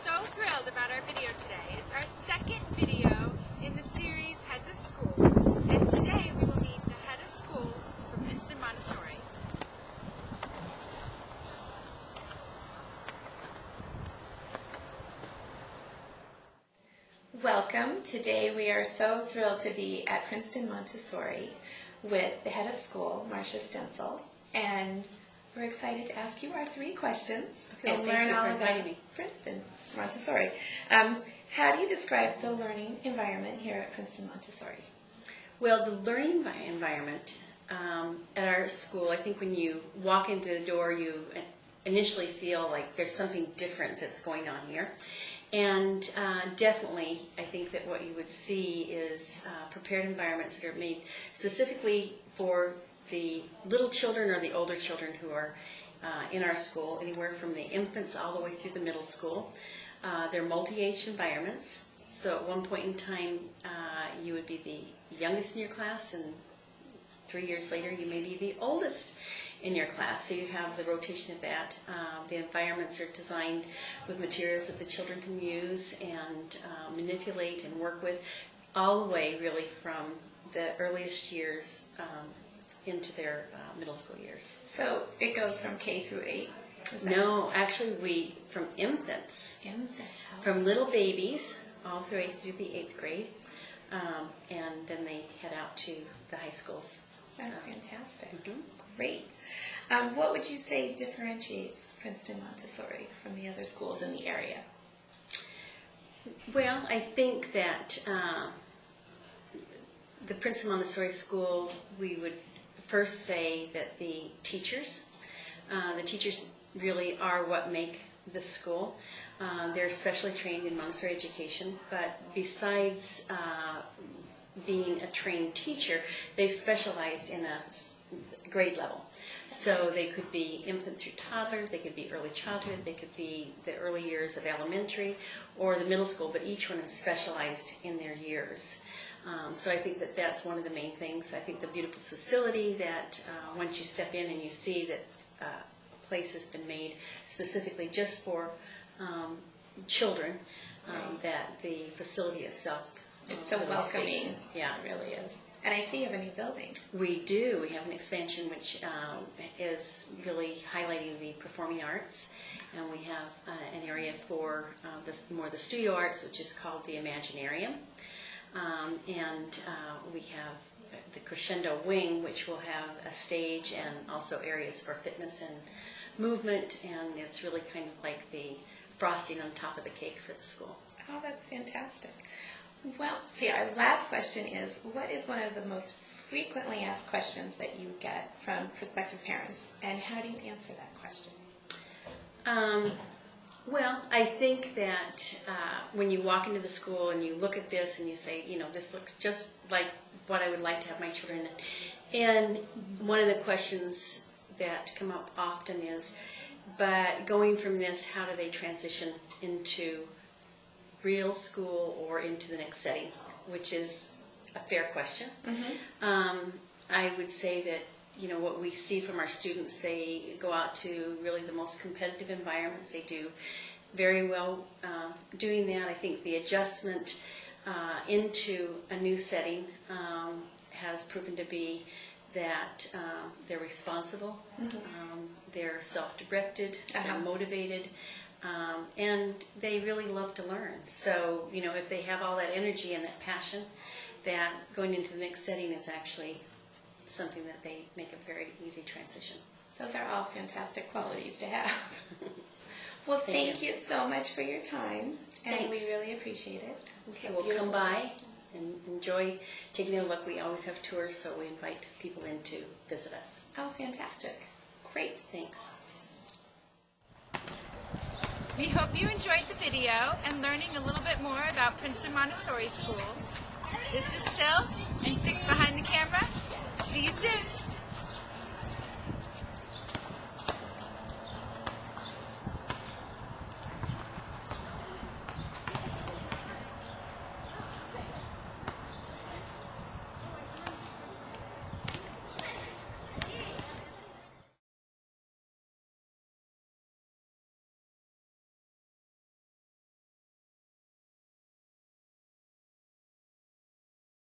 so thrilled about our video today. It's our second video in the series Heads of School, and today we will meet the head of school for Princeton Montessori. Welcome. Today we are so thrilled to be at Princeton Montessori with the head of school, Marsha Stencel, and we're excited to ask you our 3 questions and learn all about Princeton Montessori. How do you describe the learning environment here at Princeton Montessori? Well, the learning environment at our school, I think when you walk into the door, you initially feel like there's something different that's going on here. And definitely, I think that what you would see is prepared environments that are made specifically for the little children or the older children who are in our school, anywhere from the infants all the way through the middle school. They're multi-age environments, so at one point in time you would be the youngest in your class, and 3 years later you may be the oldest in your class, so you have the rotation of that. The environments are designed with materials that the children can use and manipulate and work with all the way really from the earliest years into their middle school years. So it goes from K through 8? No, actually from infants. From little babies all through through the 8th grade, and then they head out to the high schools. That's fantastic. Great. What would you say differentiates Princeton Montessori from the other schools in the area? Well, I think that the Princeton Montessori School, we would first say that the teachers really are what make the school. They're specially trained in Montessori education, but besides being a trained teacher, they've specialized in a grade level. So they could be infant through toddler, they could be early childhood, they could be the early years of elementary or the middle school, but each one is specialized in their years. So I think that that's one of the main things. I think the beautiful facility that once you step in and you see that a place has been made specifically just for children, that the facility itself, it's so welcoming. Yeah, it really is. And I see you have a new building. We do. We have an expansion which is really highlighting the performing arts, and we have an area for more the studio arts, which is called the Imaginarium, and we have the Crescendo Wing, which will have a stage and also areas for fitness and movement, and it's really kind of like the frosting on top of the cake for the school. Oh, that's fantastic. Well, see, our last question is, what is one of the most frequently asked questions that you get from prospective parents, and how do you answer that question? Well, I think that when you walk into the school and you look at this and you say, you know, this looks just like what I would like to have my children in. And one of the questions that come up often is, but going from this, how do they transition into real school or into the next setting, which is a fair question. I would say that, you know, what we see from our students, they go out to really the most competitive environments. They do very well doing that. I think the adjustment into a new setting has proven to be that they're responsible, they're self-directed, they're motivated, and they really love to learn. So, you know, if they have all that energy and that passion, that going into the next setting is actually something that they make a very easy transition. Those are all fantastic qualities to have. Well, thank you so much for your time, and we really appreciate it. Okay, we'll come by and enjoy taking a look. We always have tours, so we invite people in to visit us. Oh, fantastic. Great. Thanks. We hope you enjoyed the video and learning a little bit more about Princeton Montessori School. This is Syl and Sig's behind the camera. See you soon.